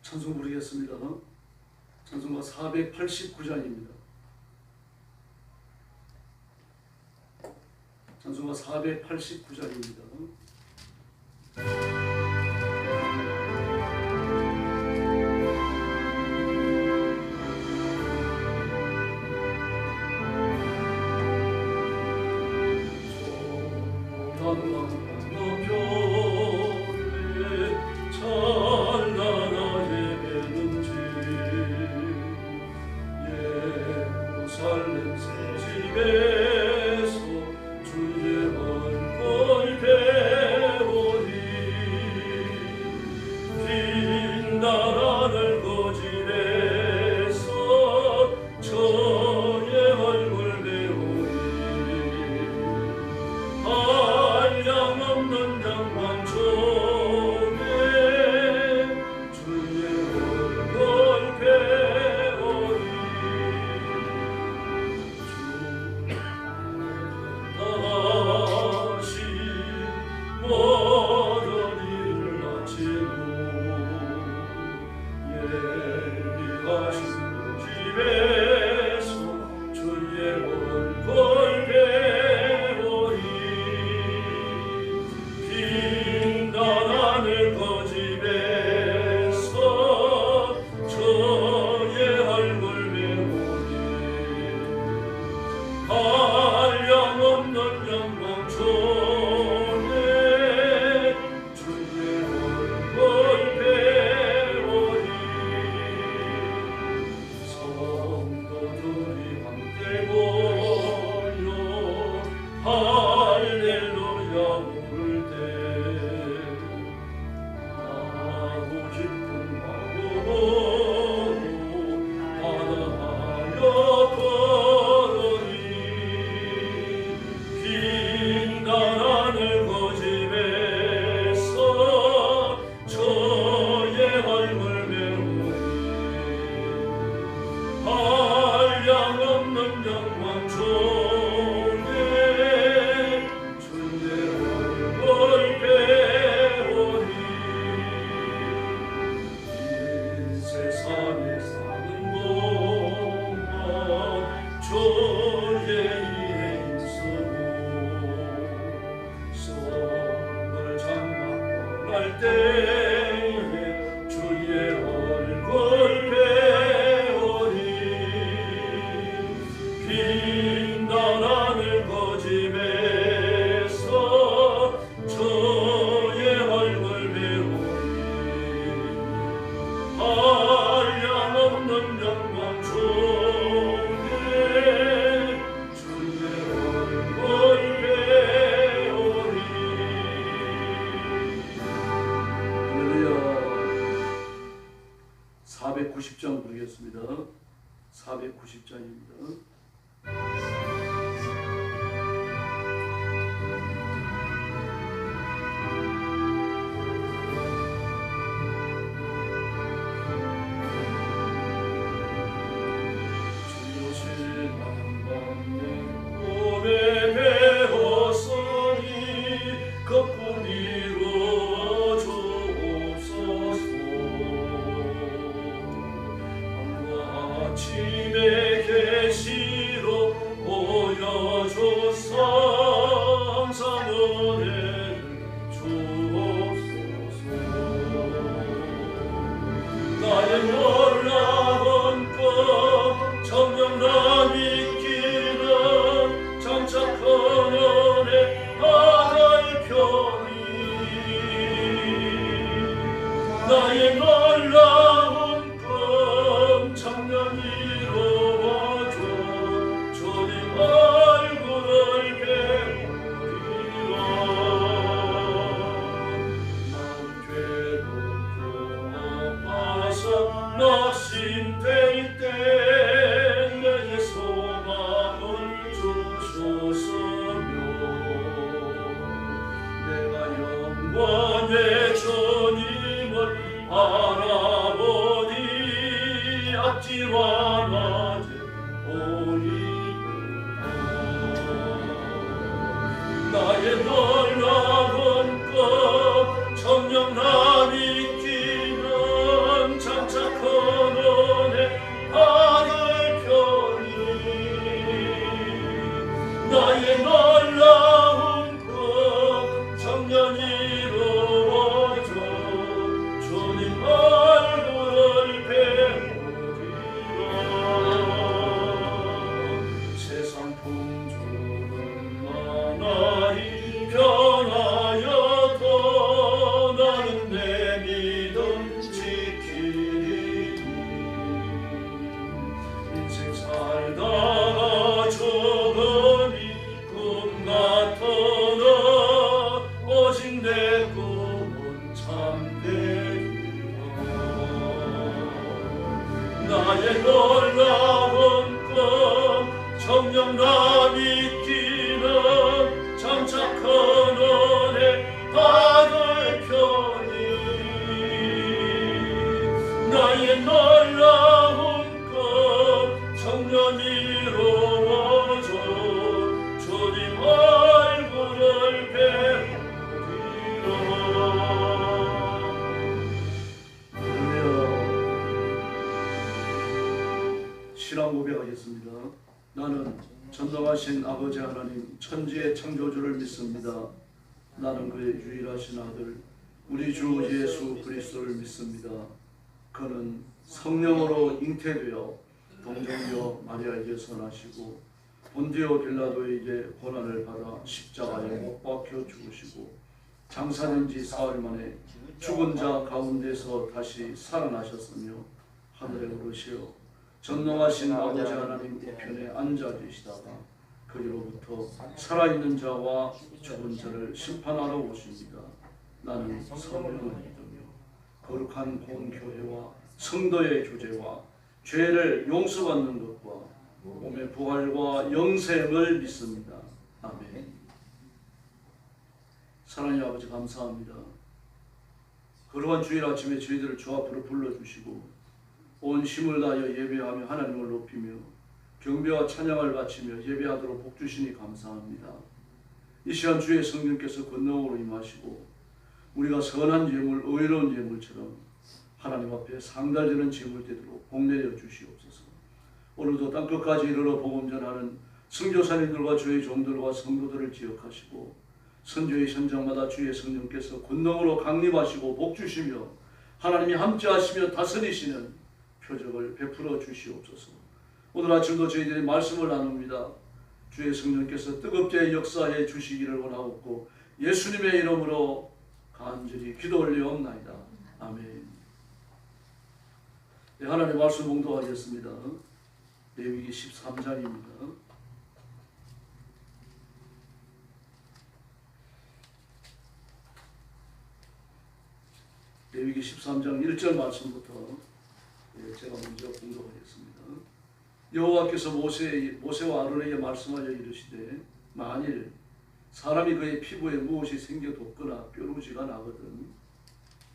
찬송 부르겠습니다. 찬송가 489장입니다. 찬송가 489장입니다. 할렐루야. 490장 부르겠습니다. 490장입니다. 나의 놀라운 꿈 정녕 이루어져 주님 얼굴을 배우리라. 세상 풍조는 많아이 변하여도 나는 내 믿음 지키리니. 인생 살다가 죽음이 꿈 같으나 오직 내 꿈은 참되리라. 나의 놀라운 꿈 정녕 나 믿기는 장착한 은혜 받을 편이. 나의 놀라운 꿈 정녕 이루어져 주님 얼굴을 배우리라. 신앙 고백하겠습니다. 나는 전능하신 아버지 하나님 천지의 창조주를 믿습니다. 나는 그의 유일하신 아들 우리 주 예수 그리스도를 믿습니다. 그는 성령으로 잉태되어 동정녀 마리아에게 선하시고 본디오 빌라도에게 고난을 받아 십자가에 못 박혀 죽으시고 장사된 지 사흘 만에 죽은 자 가운데서 다시 살아나셨으며 하늘에 오르시어 전능하신 아버지 하나님 우편에 앉아 계시다가 그리로부터 살아있는 자와 죽은 자를 심판하러 오십니다. 나는 성령을 믿으며 거룩한 공교회와 성도의 교제와 죄를 용서받는 것과 몸의 부활과 영생을 믿습니다. 아멘. 사랑의 아버지 감사합니다. 거룩한 주일 아침에 저희들을 주 앞으로 불러주시고 온 힘을 다하여 예배하며 하나님을 높이며 경배와 찬양을 바치며 예배하도록 복주시니 감사합니다. 이 시간 주의 성령께서 권능으로 임하시고 우리가 선한 예물, 의로운 예물처럼 하나님 앞에 상달되는 제물 되도록 복내려 주시옵소서. 오늘도 땅끝까지 이르러 복음 전하는 선교사님들과 주의 종들과 성도들을 기억하시고 선교의 현장마다 주의 성령께서 권능으로 강림하시고 복주시며 하나님이 함께하시며 다스리시는 표적을 베풀어 주시옵소서. 오늘 아침도 저희들이 말씀을 나눕니다. 주의 성령께서 뜨겁게 역사해 주시기를 원하옵고 예수님의 이름으로 간절히 기도 올리옵나이다. 아멘. 네, 하나님 말씀 봉독하겠습니다. 레위기 13장입니다. 레위기 13장 1절 말씀부터 제가 먼저 공독하겠습니다. 여호와께서 모세와 아론에게 말씀하여 이르시되 만일 사람이 그의 피부에 무엇이 생겨 돋거나 뾰루지가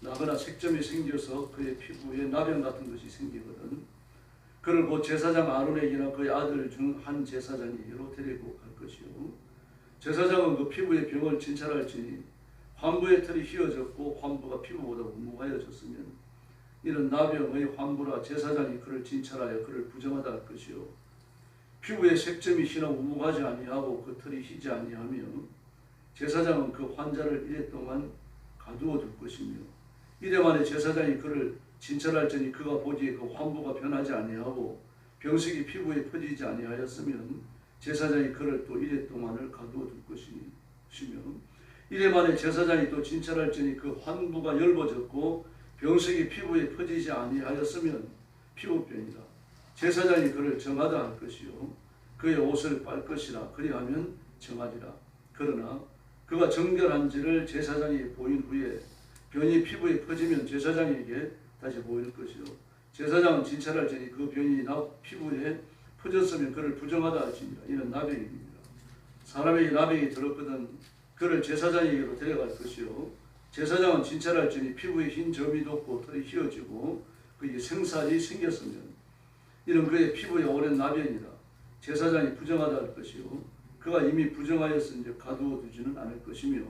나거나 색점이 생겨서 그의 피부에 나병 같은 것이 생기거든 그를 곧 제사장 아론에게나 그의 아들 중 한 제사장에게로 데리고 갈 것이요 제사장은 그 피부의 병을 진찰할지니 환부의 털이 휘어졌고 환부가 피부보다 우무하여졌으면 이런 나병의 환부라 제사장이 그를 진찰하여 그를 부정하다 할 것이요 피부에 색점이 희나 우무하지 아니하고 그 털이 희지 아니하며 제사장은 그 환자를 이래 동안 가두어 둘 것이며 이래 만에 제사장이 그를 진찰할지니 그가 보기에 그 환부가 변하지 아니하고 병색이 피부에 퍼지지 아니하였으면 제사장이 그를 또 이래 동안을 가두어 둘 것이며 이래 만에 제사장이 또 진찰할지니 그 환부가 엷어졌고 병색이 피부에 퍼지지 아니하였으면 피부병이라 제사장이 그를 정하다 할 것이요 그의 옷을 빨 것이라 그리하면 정하리라. 그러나 그가 정결한지를 제사장이 보인 후에 병이 피부에 퍼지면 제사장에게 다시 보일 것이요 제사장은 진찰할지니 그 병이 피부에 퍼졌으면 그를 부정하다 할지니라. 이는 나병입니다. 사람에게 나병이 들었거든 그를 제사장에게로 데려갈 것이요 제사장은 진찰할지니 피부에 흰 점이 돋고 털이 휘어지고 그에게 생살이 생겼으면 이는 그의 피부에 오랜 나병이라. 제사장이 부정하다 할 것이요 그가 이미 부정하였은즉 가두어 두지는 않을 것이며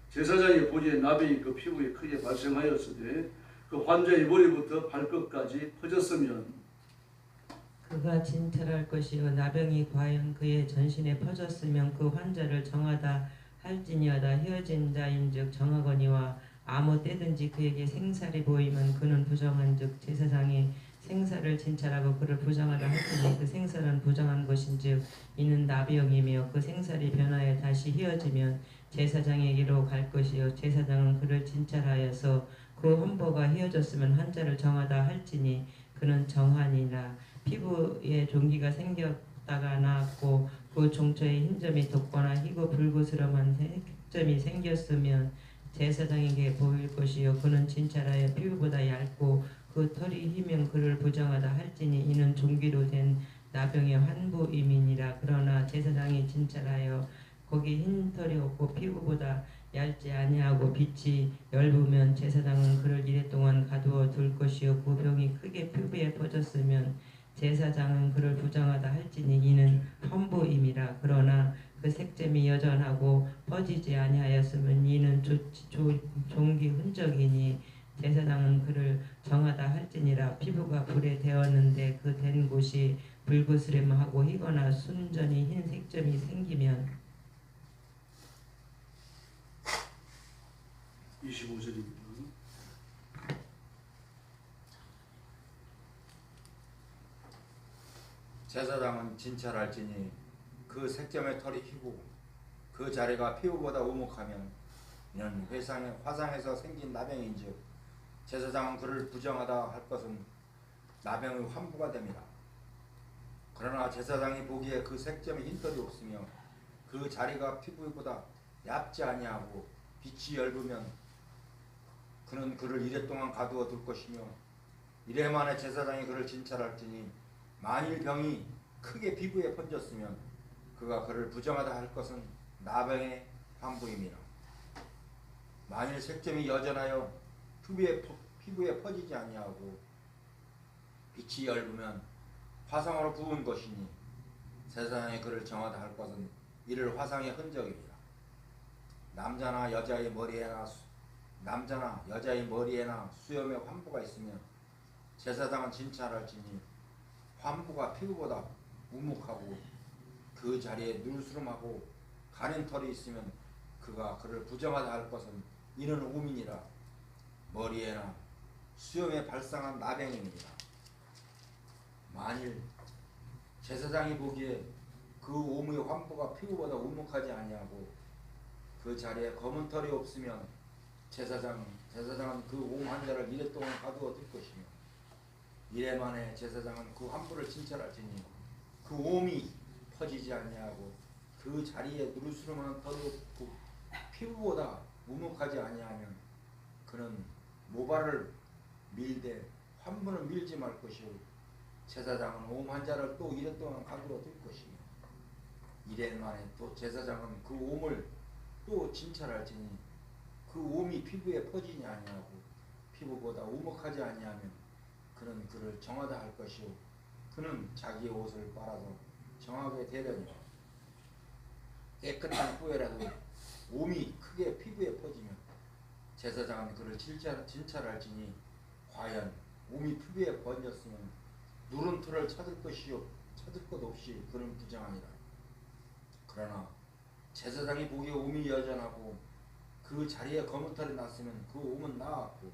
제사장이 보기에 나병이 그 피부에 크게 발생하였으되 그 환자의 머리부터 발끝까지 퍼졌으면 그가 진찰할 것이요 나병이 과연 그의 전신에 퍼졌으면 그 환자를 정하다 할지니어다. 헤어진 자인즉 정하거니와 아무 때든지 그에게 생살이 보이면 그는 부정한즉 제사장이 생사를 진찰하고 그를 부정하다 할지니 그 생사는 부정한 것인즉 이는 나병이며 그 생살이 변하여 다시 휘어지면 제사장에게로 갈 것이요 제사장은 그를 진찰하여서 그 환보가 휘어졌으면 환자를 정하다 할지니 그는 정하니라. 피부에 종기가 생겼다가 나았고 그 종처에 흰점이 돋거나 희고 불구스름한 색점이 생겼으면 제사장에게 보일 것이요 그는 진찰하여 피부보다 얇고 그 털이 희면 그를 부정하다 할지니 이는 종기로 된 나병의 환부임이니라. 그러나 제사장이 진찰하여 거기 흰 털이 없고 피부보다 얇지 아니하고 빛이 엷으면 제사장은 그를 이랫동안 가두어 둘 것이요 그 병이 크게 피부에 퍼졌으면 제사장은 그를 부정하다 할지니 이는 환부임이라. 그러나 그 색점이 여전하고 퍼지지 아니하였으면 이는 종기 흔적이니 제사장은 그를 정하다 할지니라. 피부가 불에 데었는데 그 된 곳이 불그스름하고 희거나 순전히 흰 색점이 생기면 25절입니다. 제사장은 진찰할지니 그 색점의 털이 희고 그 자리가 피부보다 우묵하면 이는 화상에서 생긴 나병인즉 제사장은 그를 부정하다 할 것은 나병의 환부가 됩니다. 그러나 제사장이 보기에 그 색점에 흰털이 없으며 그 자리가 피부보다 얇지 아니하고 빛이 엷으면 그는 그를 이랫동안 가두어 둘 것이며 이래 만에 제사장이 그를 진찰할지니 만일 병이 크게 피부에 번졌으면 그가 그를 부정하다 할 것은 나병의 환부임이라. 만일 색점이 여전하여 피부에 퍼지지 아니하고 빛이 엷으면 화상으로 부은 것이니 제사장이 그를 정하다 할 것은 이를 화상의 흔적입니다. 남자나 여자의 머리에나 수염에 환부가 있으면 제사장은 진찰할지니 환부가 피부보다 우묵하고 그 자리에 누르스름하고 가는 털이 있으면 그가 그를 부정하다 할 것은 이는 오민이라. 머리에나 수염에 발상한 나병입니다. 만일 제사장이 보기에 그 오무의 환부가 피부보다 우묵하지 아니하고 그 자리에 검은 털이 없으면 제사장은 그 옴 환자를 이랫동안 가두어 둘 것이며 이래 만에 제사장은 그 환부를 진찰할지니 그 옴이 퍼지지 아니하고 그 자리에 누르스름한 털이 없고 피부보다 우묵하지 아니하면 그는 모발을 밀되 환부는 밀지 말 것이요 제사장은 옴 환자를 또 이랫동안 가두어 둘 것이며 이래 만에 또 제사장은 그 옴을 또 진찰할지니 그 옴이 피부에 퍼지지 아니하고 피부보다 우묵하지 아니하면 그는 그를 정하다 할 것이요 그는 자기의 옷을 빨아서 정하게 되려니와. 깨끗한 후에라도 옴이 크게 피부에 퍼지면 제사장은 그를 진찰할지니 과연 옴이 피부에 번졌으면 누른 털을 찾을 것 없이 그는 부정하니라. 그러나 제사장이 보기에 옴이 여전하고 그 자리에 검은 털이 났으면 그 옴은 나았고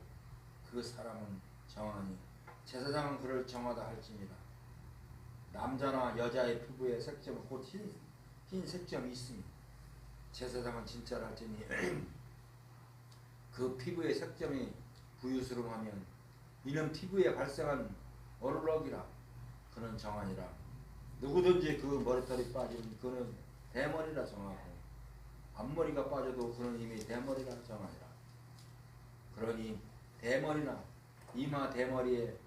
그 사람은 정하니 제사장은 그를 정하다 할지니라. 남자나 여자의 피부에 색점은 곧 흰 색점이 있으니 제사장은 진찰할지니 그 피부의 색점이 부유스름하면 이는 피부에 발생한 얼룩이라. 그는 정하니라. 누구든지 그 머리털이 빠지면 그는 대머리라 정하고 앞머리가 빠져도 그는 이미 대머리라 정하니라. 그러니 대머리나 이마 대머리에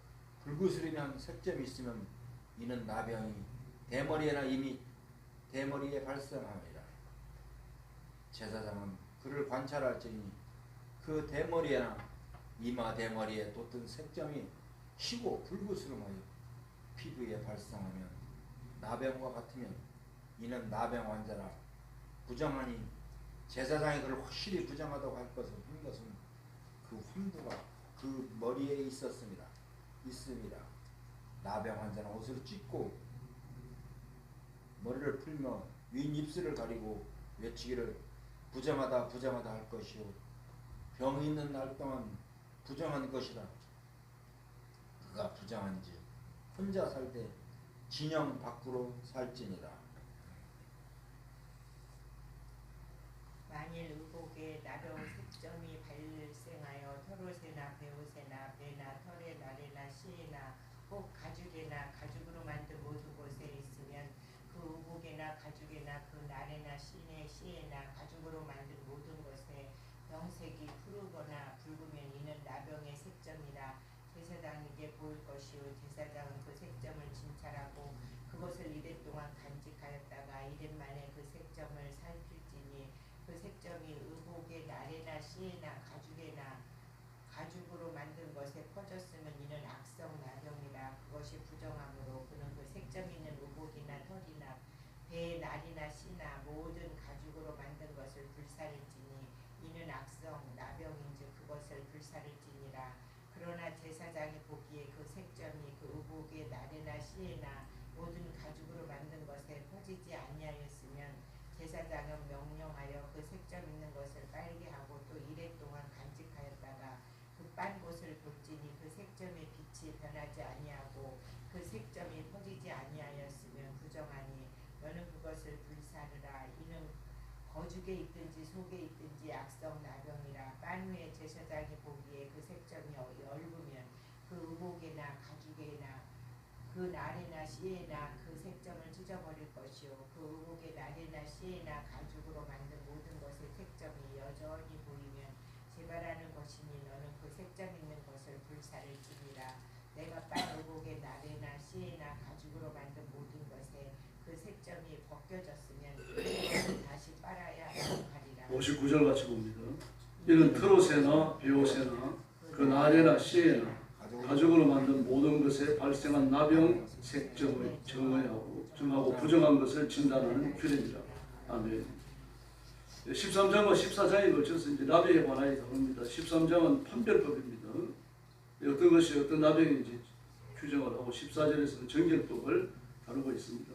불구스름한 색점이 있으면 이는 나병이 대머리에나 이미 대머리에 발생하니라. 제사장은 그를 관찰할지니 그 대머리에나 이마 대머리에 돋던 색점이 희고 불구스름하여 피부에 발생하면 나병과 같으면 이는 나병 환자라. 부정하니 제사장이 그를 확실히 부정하다고 한 것은 그 환부가 그 머리에 있습니다. 나병 환자는 옷을 찢고 머리를 풀며 윈 입술을 가리고 외치기를 부정하다 부정하다 할 것이요 병이 있는 날 동안 부정한 것이라. 그가 부정한지 혼자 살 때 진영 밖으로 살지니라. 만일 의복에 나병 색점이 발생하여 털옷에나 베옷에나 배나 털에 날에나 시에나 혹 가죽에나 가죽으로 만든 모든 곳에 있으면 그 의복에나 가죽에나 그 날에나 시에나 가죽으로 만든 모든 것에 병색이 푸르거나 붉으면 이는 나병의 색점이라 제사장에게 보일 것이요 제사장은 그 색점을 진찰하고 그것을 이래 동안 간직하였다가 이래 만에 그 색점을 살필지니 그 색점이 의복의 날에나 시에나 가죽에나 가죽으로 만든 것에 퍼졌으면 이는 악성 나병이라. 그것이 부정하므로 그는 그 색점 있는 의복이나 털이나 배의 날이나 시나 모든 가죽으로 만든 것을 불사를지니 이는 악성 나병인즉 그것을 불사를지니라. 그러나 제사장이 보기에 그 색점이 그 의복의 날에나 시에나 모든 가죽으로 만든 것에 퍼지지 아니하였으면 제사장은 명령하여 그 색점 있는 것을 빨게 하고 또 이래 동안 간직하였다가 그 빤 곳을 볼지니 그 색점의 빛이 변하지 아니하고 그 색점이 퍼지지 아니하였으면 부정하니 너는 그것을 불사르라. 이는 거죽에 있든지 속에 있든지 악성 나병이라. 빤 후에 제사장이 보기에 그 색점이 엷으면 그 의복에나 가죽에나 그 날에나 시에나 그 색점을 찢어버릴 것이요 그 의복의 날에나 시에나 가죽으로 만든 모든 것의 색점이 여전히 보이면 재발하는 것이니 너는 그 색점 있는 것을 불사를지니라. 내가 빤 의복의 날에나 시에나 가죽으로 만든 모든 것에 그 색점이 벗겨졌으면 그것을 다시 빨아야 하리라. 59절 같이 봅니다. 이는 털옷에나 베옷에나 그 날에나 시에나 가죽으로 만든 모든 것에 발생한 나병 색점을 정하고 부정한 것을 진단하는 규례입니다. 아멘. 13장과 14장에 걸쳐서 이제 나병에 관하여 다룹니다. 13장은 판별법입니다. 어떤 것이 어떤 나병인지 규정을 하고 14절에서는 정결법을 다루고 있습니다.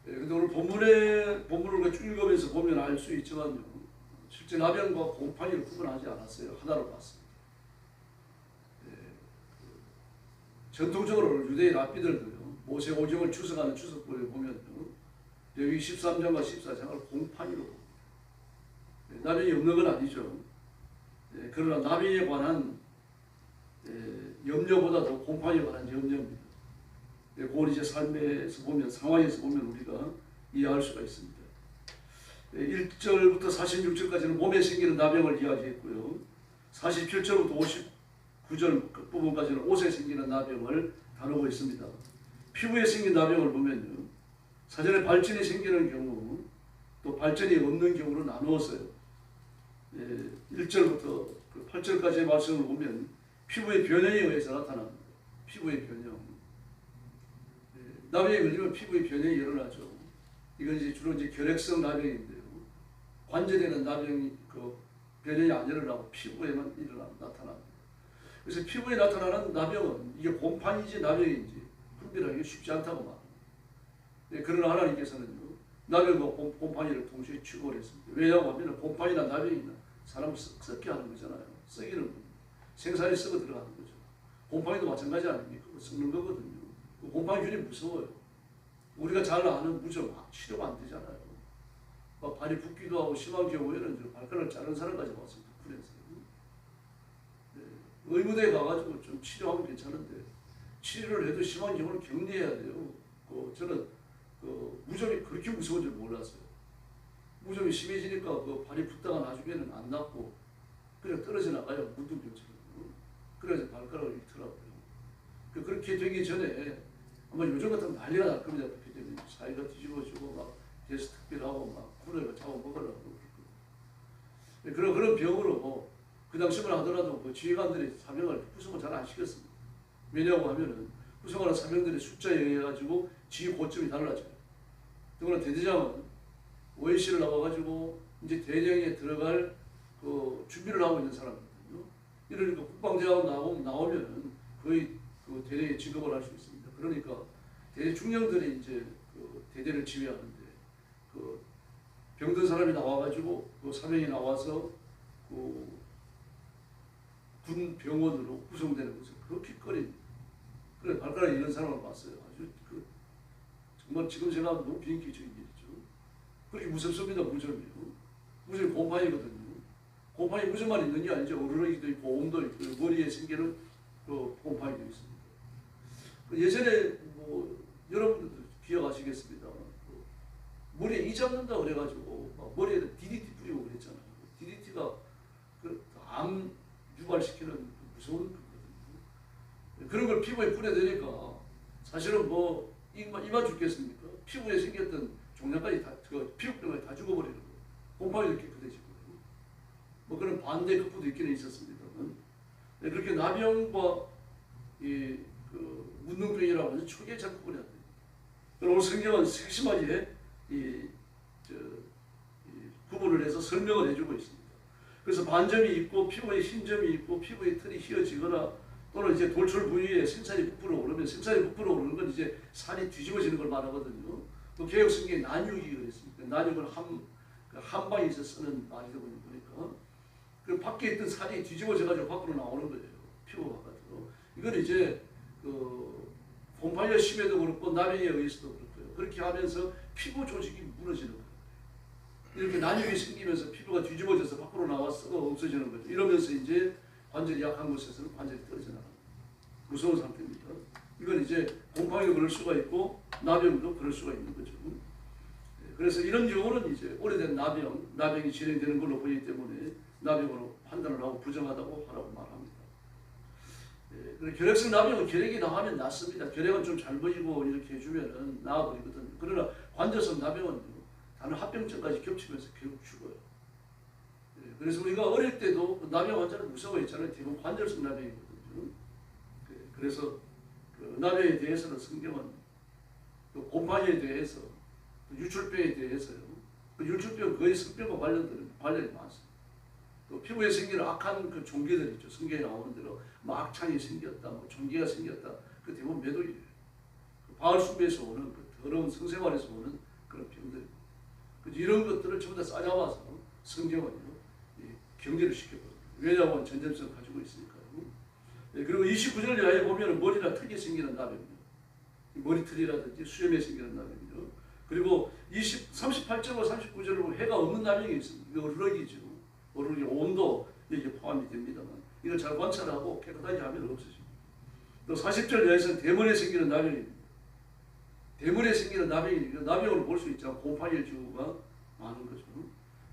그런데 오늘 본문을 쭉 읽으면서 보면 알 수 있지만요. 실제 나병과 곰팡이를 구분하지 않았어요. 하나로 봤습니다. 전통적으로 유대인 랍비들도요. 모세 오경을 추석하는 추석부에 보면요. 여기 13장과 14장을 곰팡이로 봅니다. 나병이 없는 건 아니죠. 그러나 나병에 관한 염려보다도 곰팡이에 관한 염려입니다. 그걸 이제 삶에서 보면 상황에서 보면 우리가 이해할 수가 있습니다. 1절부터 46절까지는 몸에 생기는 나병을 이야기했고요. 47절부터 59절 끝부분까지는 옷에 생기는 나병을 다루고 있습니다. 피부에 생긴 나병을 보면요. 사전에 발진이 생기는 경우 또 발진이 없는 경우로 나누었어요. 1절부터 8절까지의 말씀을 보면 피부의 변형에 의해서 나타납니다. 피부의 변형. 나병에 걸리면 피부의 변형이 일어나죠. 이건 이제 주로 결핵성 나병인데요. 관절에는 나병이 그 변형이 안 일어나고 피부에만 나타납니다. 그래서 피부에 나타나는 나병은 이게 곰팡이인지 나병인지 분별하기 쉽지 않다고 말합니다. 그러나 하나님께서는 나병과 곰팡이를 동시에 취급을 했습니다. 왜냐하고 하면 곰팡이나 나병이나 사람을 썩게 하는 거잖아요. 썩이는 겁니다. 생산에 썩어 들어가는 거죠. 곰팡이도 마찬가지 아닙니까? 썩는 거거든요. 곰팡이균이 무서워요. 우리가 잘 아는 무좀 치료가 안 되잖아요. 막 발이 붓기도 하고 심한 경우에는 발가락을 자른 사람까지 왔습니다. 그래서 의무대에 가가지고 좀 치료하면 괜찮은데 치료를 해도 심한 경우는 격리해야 돼요. 저는 무좀이 그렇게 무서운 줄 몰랐어요. 무좀이 심해지니까 발이 붓다가 나중에는 안 낫고 그냥 떨어져 나가요. 문둥병처럼. 그래서 발가락을 잃더라고요. 그렇게 되기 전에 아마 요즘 같으면 난리가 날 겁니다. 그렇게 되면 사이가 뒤집어지고 막 게스트필하고 막 굴레가 잡아먹으려고 그런 병으로 그 당시만 하더라도 지휘관들이 사명을 구성을 잘 안 시켰습니다. 왜냐고 하면은 구성하는 사명들의 숫자에 의해 가지고 지휘 고점이 달라져요. 더구나 대대장은 OAC를 나와가지고 이제 대령에 들어갈 준비를 하고 있는 사람이거든요. 이러니까 국방대학원 나오면은 거의 대령에 진급을 할 수 있습니다. 그러니까 대중령들이 이제 그 대대를 지휘하는데 그 병든 사람이 나와가지고 그 사병이 나와서 그 군 병원으로 구성되는 것을 그렇게 꺼립니다. 그래 발가락에 이런 사람을 봤어요. 아주 그 정말 지금 제가 너무 비인기적인 일이죠. 그렇게 무섭습니다. 무좀이요. 무좀이 곰팡이거든요. 곰팡이 무좀만 있는 게 아니죠. 어르렁이도 있고 옴도 있고 머리에 생기는 그 곰팡이도 있습니다. 그 예전에 뭐 여러분들도 기억하시겠습니다. 그 머리에 이 잡는다 그래가지고 막 머리에 DDT 뿌리고 그랬잖아요. DDT가 그 암 유발시키는 무서운 거거든요. 그런 걸 피부에 뿌려대니까 사실은 뭐 이만 죽겠습니까? 피부에 생겼던 종양까지 다 그 피부병까지 다 죽어버리는 거예요. 곰팡이도 깨끗해지고 뭐 그런 반대 극부도 있기는 있었습니다만 그렇게 나병과 이 그 문둥병이라고 하는 초기에 작곡을 해야 돼요. 오늘 성경은 세심하게 구분을 해서 설명을 해주고 있습니다. 그래서 반점이 있고 피부에 흰점이 있고 피부의 털이 휘어지거나 또는 이제 돌출 부위에 생살이 부풀어 오르면 생살이 부풀어 오르는 건 이제 살이 뒤집어지는 걸 말하거든요. 그 개혁 성경에 난육이 그랬습니다. 난육은 한 방에서 쓰는 말이다 보니까 그 밖에 있던 살이 뒤집어져 가지고 밖으로 나오는 거예요. 피부 바깥으로. 이건 이제 그 곰팡이가 심해도 그렇고 나병에 의해서도 그렇고요. 그렇게 하면서 피부 조직이 무너지는 거예요. 이렇게 난육이 생기면서 피부가 뒤집어져서 밖으로 나와서 없어지는 거죠. 이러면서 이제 관절이 약한 곳에서는 관절이 떨어져 나가는 무서운 상태입니다. 이건 이제 곰팡이도 그럴 수가 있고 나병도 그럴 수가 있는 거죠. 그래서 이런 경우는 이제 오래된 나병이 진행되는 걸로 보이기 때문에 나병으로 판단을 하고 부정하다고 하라고 말합니다. 결핵성 나병은 결핵이 나가면 낫습니다. 결핵은 좀 잘 보이고 이렇게 해주면은 나아버리거든요. 그러나 관절성 나병은 다른 합병증까지 겹치면서 결국 죽어요. 그래서 우리가 어릴 때도 나병 환자를 무서워했잖아요. 대부분 관절성 나병이거든요. 그래서 그 나병에 대해서는 성경은 그 곰팡이에 대해서 유출병에 대해서요. 그 유출병 거의 성병과 관련이 많습니다. 또 피부에 생기는 악한 그 종기들 있죠. 성경에 나오는 대로 뭐 악창이 생겼다, 뭐 종기가 생겼다. 그 대부분 매독이에요. 그 바알 숭배에서 오는 그 더러운 성생활에서 오는 그런 병들. 이런 것들을 전부 다 싸잡아서 성경은요 경계를 시켜버려요. 왜냐하면 전염성 가지고 있으니까요. 그리고 29절 이하에 보면 머리나 턱에 생기는 나병입니다. 머리털이라든지 수염에 생기는 나병이죠. 그리고 38절과 39절로 해가 없는 나병이 있습니다. 이거 어르렁이죠. 어르렁이 온도 여기에 포함이 됩니다만 이걸 잘 관찰하고 깨끗하게 하면 없어집니다. 또 40절 이하에서는 대머리에 생기는 나병입니다. 대머리에 생기는 나병이니까 나병으로 볼 수 있죠. 곰팡이의 기후가 많은 거죠.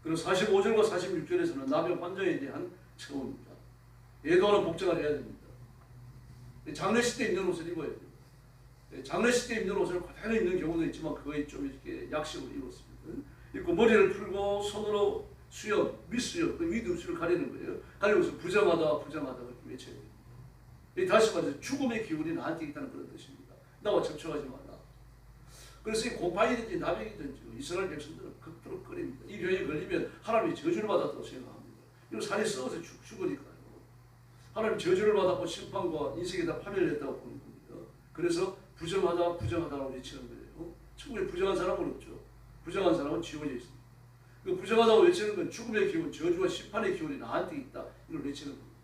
그리고 45절과 46절에서는 나병 환자에 대한 처우입니다. 예도하는 복장을 해야 됩니다. 장례식 때 입는 옷을 입어야 돼요. 장례식 때 입는 옷을 그대로 입는 경우도 있지만 거의 좀 이렇게 약식으로 입었습니다. 입고 머리를 풀고 손으로 수염, 윗수염, 그 윗입술을 가리는 거예요. 가리고서 부정하다 그렇게 외쳐야 됩니다. 다시 말해서 죽음의 기운이 나한테 있다는 그런 뜻입니다. 나와 접촉하지 마라. 그래서 이 곰팡이든지 나병이든지 이스라엘 백성들은 극도로 꺼립니다. 이 병에 걸리면 하나님이 저주를 받았다고 생각합니다. 이거 살이 썩어서 죽으니까요. 하나님 저주를 받았고 심판과 인생에다 파멸을 했다고 보는 겁니다. 그래서 부정하다라고 외치는 거예요. 천국에 부정한 사람은 없죠. 부정한 사람은 지옥에 있습니다. 그 부정하다고 외치는 건 죽음의 기운, 저주와 심판의 기운이 나한테 있다. 이걸 외치는 겁니다.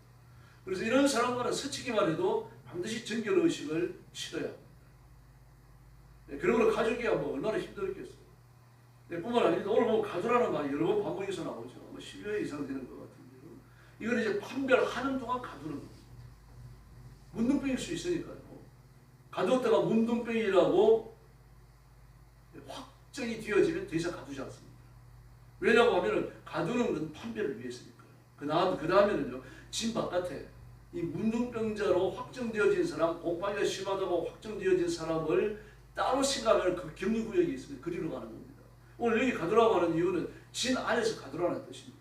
그래서 이런 사람과는 스치기만 해도 반드시 정결의식을 치러야 합니다. 그러므로 가족이야 뭐 얼마나 힘들었겠어요. 뿐만 아니라 오늘 보면 가두라는 말이 여러 번 반복해서 나오죠. 뭐 10여 회 이상 되는 것 같은데요. 이건 이제 판별하는 동안 가두는 겁니다. 문둥병일 수 있으니까요. 가두었다가 문둥병이라고 확정이 되어지면 더 이상 가두지 않습니다. 왜냐고 하면 가두는 건 판별을 위해서니까요. 그 다음에는요. 진 바깥에 이 문둥병자로 확정되어진 사람, 곰팡이가 심하다고 확정되어진 사람을 따로 생각하는 그 격리구역이 있습니다. 그리로 가는 겁니다. 오늘 여기 가두라고 하는 이유는 진 안에서 가두라는 뜻입니다.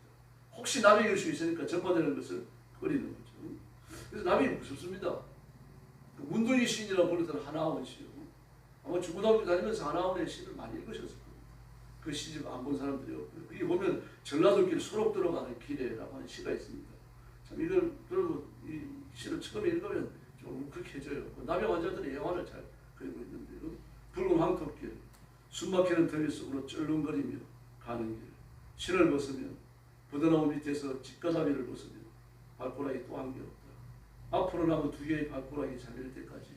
혹시 나병일 수 있으니까 전파되는 것을 꺼리는 거죠. 그래서 나병이 무섭습니다. 그 문둥이 시인이라고 부르던 하나원 시요. 아마 중고등학교 다니면서 하나원의 시를 많이 읽으셨을 겁니다. 그 시집 안 본 사람들이 없고요. 거기 보면 전라도길 소록 들어가는 길에라고 하는 시가 있습니다. 참 이걸 그리고 이 시를 처음에 읽으면 좀 울컥해져요. 나병 환자들이 애환을 잘 그리고 있는데요. 붉은 황토길, 숨막히는 더위 속으로 쩔렁거리며 가는 길, 신을 벗으면 부드러운 밑에서 집가자미를 벗으면 발꼬락이 또 한 개 없다. 앞으로 남은 두 개의 발꼬락이 잘릴 때까지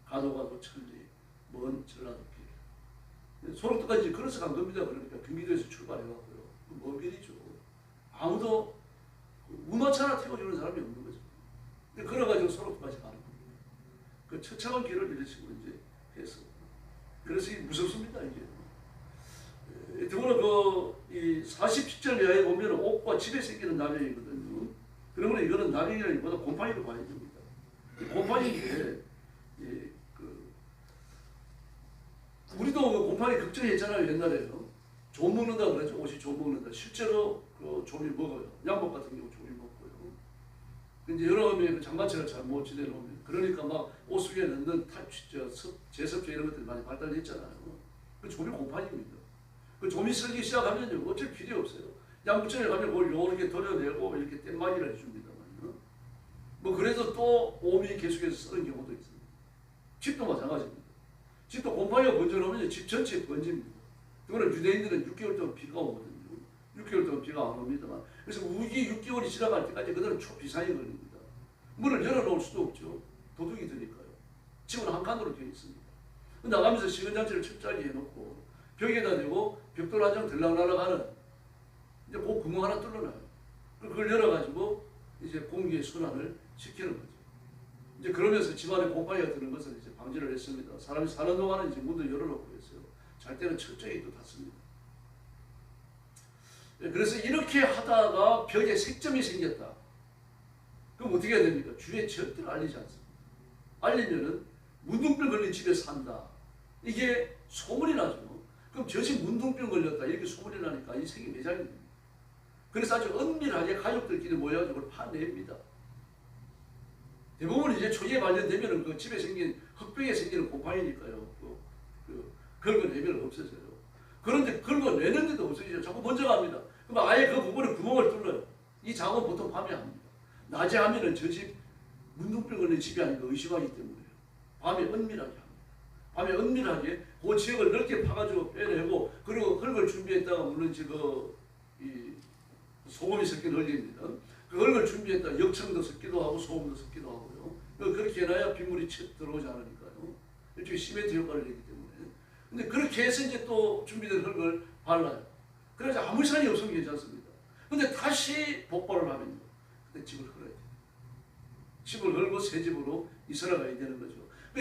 가도 천리 먼 전라도길. 소록도까지 걸어서 간 겁니다. 그러니까 경기도에서 출발해갖고요. 먼 길이죠. 아무도 우마차 하나 태워주는 사람이 없는 거죠. 근데 걸어가지고 소록도까지 가는 겁니다. 그 처참한 길을 이런 식으로 이제 해서. 그래서 무섭습니다, 이게. 더구나 이 40시절 이하에 보면 옥과 집에 생기는 나병이거든요. 그러면 이거는 나병이라기보다 곰팡이로 봐야 됩니다. 이 곰팡이인데, 우리도 그 곰팡이 걱정했잖아요, 옛날에요. 좀 먹는다 그러죠. 옷이 좀 먹는다. 실제로 그 좀이 먹어요. 양복 같은 경우 좀이 먹고요. 근데 여름에 그 장마철을 잘 못 지내놓으면 그러니까 막 옷 속에 넣는 제습제 이런 것들이 많이 발달했잖아요. 그 좀이 곰팡이입니다. 그 좀이 쓸기 시작하면요, 어쩔 필요 없어요. 양부천에 가면 그걸 요렇게 도려내고 이렇게 땜마기를 해줍니다만요. 뭐 그래서 또 오미 계속해서 쓰는 경우도 있습니다. 집도 마찬가지입니다. 집도 곰팡이가 번져나오면 집 전체에 번집니다. 그거는 유대인들은 6개월 동안 비가 오거든요. 6개월 동안 비가 안 옵니다만. 그래서 우기 6개월이 지나갈 때까지 그들은 초비상이 걸립니다. 문을 열어놓을 수도 없죠. 도둑이 드니까요. 집은 한 칸으로 되어 있습니다. 나가면서 시건장치를 철저하게 해놓고 벽에다 대고 벽돌 한 장 들락날락하는 이제 그 구멍 하나 뚫어놔요. 그걸 열어가지고 이제 공기의 순환을 시키는 거죠. 이제 그러면서 집안에 곰팡이가 드는 것을 이제 방지를 했습니다. 사람이 사는 동안은 이제 문도 열어놓고 했어요. 잘 때는 철저히 또 닫습니다. 그래서 이렇게 하다가 벽에 색점이 생겼다. 그럼 어떻게 해야 됩니까? 주위에 절대로 알리지 않습니다. 알리면은 문둥병 걸린 집에 산다. 이게 소문이 나죠. 그럼 저 집 문둥병 걸렸다. 이렇게 소문이 나니까 이 색이 매장이 됩니다. 그래서 아주 은밀하게 가족들끼리 모여가지고 파냅니다. 대부분 이제 초기에 발견되면은 그 집에 생긴 흙벽에 생기는 곰팡이니까요. 긁어내면 없어져요. 그런데 긁어내는데도 없어지죠. 자꾸 먼저 갑니다. 그럼 아예 그 부분에 구멍을 뚫어요. 이 작업은 보통 밤에 합니다. 낮에 하면은 저 집 문둥병 걸린 집이 아닌가 의심하기 때문에요. 밤에 은밀하게 합니다. 밤에 은밀하게 그 지역을 넓게 파가지고 빼내고 그리고 흙을 준비했다가 물론 이 소금이 섞인 흙입니다. 그 흙을 준비했다가 역청도 섞기도 하고 소금도 섞기도 하고요. 그렇게 해놔야 빗물이 들어오지 않으니까요. 일종의 시멘트 효과를 내기 때문에. 근데 그렇게 해서 이제 또 준비된 흙을 발라요. 그래서 아무 이상이 없으면 괜찮습니다. 근데 다시 복발을 하면요. 그때 집을 헐어야 돼요. 집을 헐고 새 집으로 이사를 가야 되는 거죠.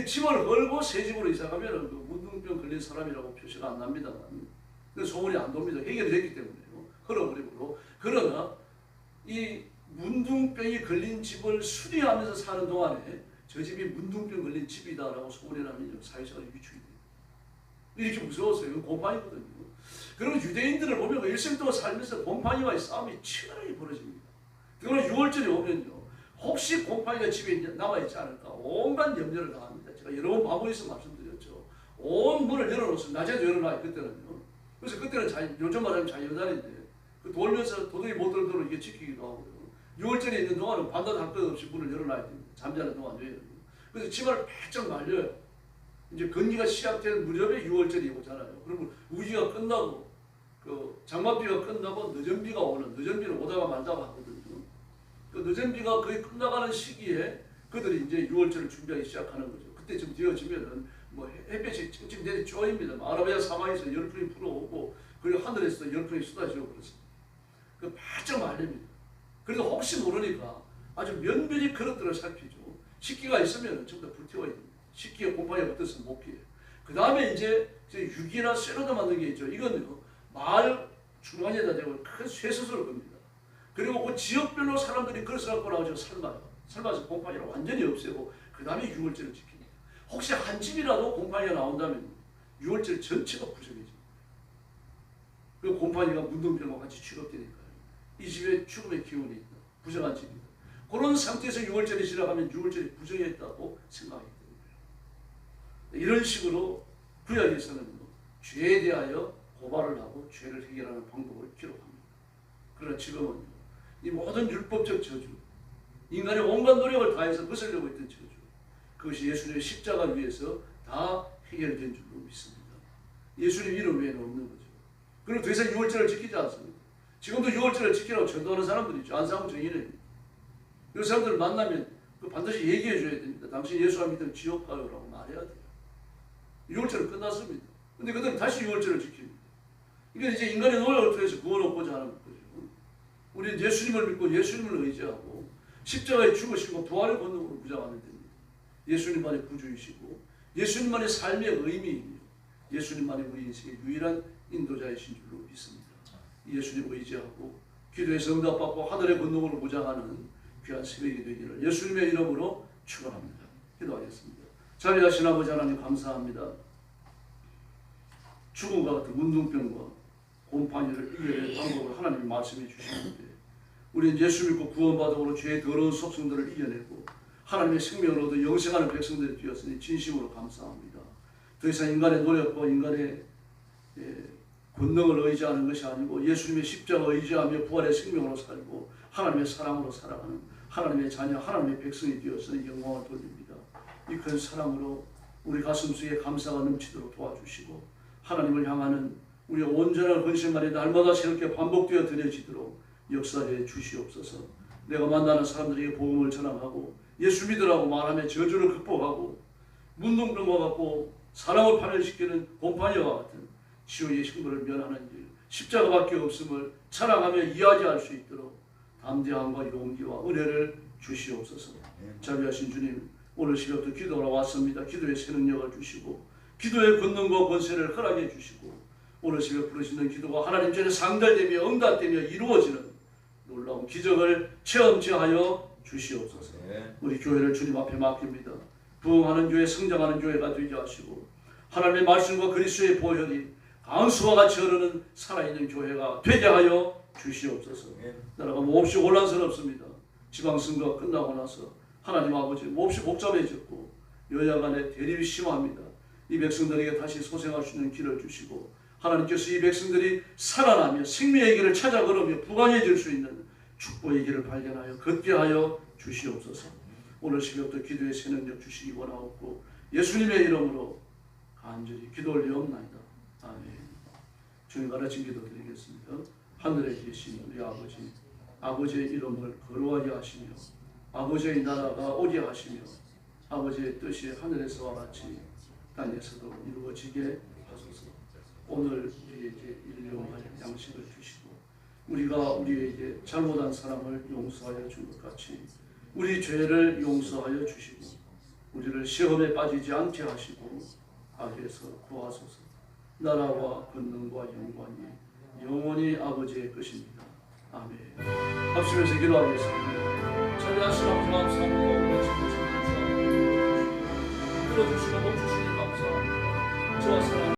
집을 헐고 새 집으로 이사 가면 그 문둥병 걸린 사람이라고 표시가 안 납니다만 소문이 안 돕니다. 해결됐기 때문에요. 헐어버리고. 그러나 이 문둥병이 걸린 집을 수리하면서 사는 동안에 저 집이 문둥병 걸린 집이다라고 소문이 나면 사회생활이 위축이 돼요. 이렇게 무서웠어요. 이건 곰팡이거든요. 그리고 유대인들을 보면 일생 동안 살면서 곰팡이와의 싸움이 치열하게 벌어집니다. 그러나 6월절에 오면요. 혹시 곰팡이가 집에 남아있지 않을까 온갖 염려를 당합니다. 제가 여러 번 바보에서 말씀드렸죠. 온 문을 열어놓습니다. 낮에도 열어놔요. 그때는요. 그래서 그때는 요즘 말하면 자유날인데 그 돌면서 도둑이 못 들도록 이게 지키기도 하고요. 6월절에 있는 동안은 반드시 할 것 없이 문을 열어놔야 됩니다. 잠자는 동안 열어요. 그래서 집안을 바짝 말려요. 이제 건기가 시작된 무렵에 6월절이 오잖아요. 그러면 우기가 끝나고 그 장맛비가 끝나고 늦은 비가 오는 늦은 비는 오다가 말다가 하거든요. 그 늦은 비가 거의 끝나가는 시기에 그들이 이제 6월절을 준비하기 시작하는 거죠. 그때쯤 되어지면은 뭐 햇볕이 찡찡 내리 쪼입니다. 아라비아 사막에서 열풍이 불어오고 그리고 하늘에서 열풍이 쏟아지고 그렇습니다. 그 바짝 말립니다. 그래도 혹시 모르니까 아주 면밀히 그릇들을 살피죠. 식기가 있으면 전부 다 불태워야 됩니다. 식기가 곰팡이가 붙었으면 못 피해요. 그 다음에 이제 유기나 쇠로도 만든 게 있죠. 이건요 마을 중간에다 대고 큰 쇠솥을 겁니다. 그리고 그 지역별로 사람들이 그릇을 갖고 나오죠. 삶아서 곰팡이를 완전히 없애고 그 다음에 6월절을 지킵니다. 혹시 한 집이라도 곰팡이가 나온다면 6월절 전체가 부정해집니다. 그 곰팡이가 문둥병과 같이 취급되니까요. 이 집에 죽음의 기운이 있다. 부정한 집이다. 그런 상태에서 6월절이 지나가면 6월절이 부정했다고 생각하기 때문이에요. 이런 식으로 구약에서는 죄에 대하여 고발을 하고 죄를 해결하는 방법을 기록합니다. 그러나 지금은 이 모든 율법적 저주, 인간의 온갖 노력을 다해서 벗으려고 했던 저주, 그것이 예수님의 십자가 위에서 다 해결된 줄로 믿습니다. 예수님 이름 외에는 없는 거죠. 그리고 더 이상 유월절을 지키지 않습니다. 지금도 유월절을 지키라고 전도하는 사람들이 있죠. 안상훈 정인은 그 사람들을 만나면 반드시 얘기해 줘야 됩니다. 당신 예수 안 믿으면 지옥 가요라고 말해야 돼요. 유월절은 끝났습니다. 근데 그들은 다시 유월절을 지킵니다. 이게 이제 인간의 노력을 통해서 구원 얻고자 하는 거죠. 우리는 예수님을 믿고 예수님을 의지하고 십자가에 죽으시고 부활의 권능으로 무장하면 됩니다. 예수님만의 구주이시고 예수님만의 삶의 의미이며 예수님만의 우리 인생의 유일한 인도자이신 줄로 믿습니다. 예수님 의지하고 기도에서 응답받고 하늘의 권능으로 무장하는 귀한 새벽이 되기를 예수님의 이름으로 축원합니다. 기도하겠습니다. 자비하신 아버지 하나님 감사합니다. 죽음과 같은 문둥병과 곰팡이를 이겨낼 방법을 하나님이 말씀해 주시는데 우리는 예수 믿고 구원받음으로 죄의 더러운 속성들을 이겨내고 하나님의 생명을 얻어 영생하는 백성들이 되었으니 진심으로 감사합니다. 더 이상 인간의 노력과 인간의 권능을 의지하는 것이 아니고 예수님의 십자가 의지하며 부활의 생명으로 살고 하나님의 사랑으로 살아가는 하나님의 자녀 하나님의 백성이 되었으니 영광을 돌립니다. 이 큰 사랑으로 우리 가슴속에 감사가 넘치도록 도와주시고 하나님을 향하는 우리의 온전한 헌신만이 날마다 새롭게 반복되어 드려지도록 역사해 주시옵소서. 내가 만나는 사람들에게 복음을 전하고 예수 믿으라고 말하며 저주를 극복하고 문둥병과 같고 사랑을 파멸시키는 곰팡이와 같은 치유의 식물을 면하는 일 십자가밖에 없음을 자랑하며 이야기할 수 있도록 담대함과 용기와 은혜를 주시옵소서. 자비하신 주님 오늘 새벽도 기도하러 왔습니다. 기도의 새 능력을 주시고 기도의 권능과 권세를 허락해 주시고 오늘 새벽 부르시는 기도가 하나님 전에 상달되며 응답되며 이루어지는 놀라운 기적을 체험하여 주시옵소서. 우리 교회를 주님 앞에 맡깁니다. 부흥하는 교회, 성장하는 교회가 되게 하시고 하나님의 말씀과 그리스도의 보혈이 강수와 같이 흐르는 살아있는 교회가 되게 하여 주시옵소서. 나라가 몹시 혼란스럽습니다. 지방선거가 끝나고 나서 하나님 아버지 몹시 복잡해졌고 여야 간의 대립이 심합니다. 이 백성들에게 다시 소생할 수 있는 길을 주시고 하나님께서 이 백성들이 살아나며 생명의 길을 찾아 걸으며 부강해질 수 있는 축복의 길을 발견하여 걷게 하여 주시옵소서. 오늘 새벽도 기도의 새 능력 주시기 원하옵고 예수님의 이름으로 간절히 기도 올리옵나이다. 아멘. 주님 가르친 기도 드리겠습니다. 하늘에 계신 우리 아버지, 아버지의 이름을 거룩하게 하시며 아버지의 나라가 오게 하시며 아버지의 뜻이 하늘에서와 같이 땅에서도 이루어지게 하소서. 오늘 우리에게 일용할 양식을 주시고 우리가 우리에게 잘못한 사람을 용서하여 준 것 같이 우리 죄를 용서하여 주시고 우리를 시험에 빠지지 않게 하시고 악에서 구하소서. 나라와 권능과 영광이 영원히 아버지의 것입니다. 아멘. 합심해서 기도하겠습니다. 자비하신 아버지 감사합니다. 우리 지금 들어주시고 멈추시니 감사합니다. 저와 사랑하는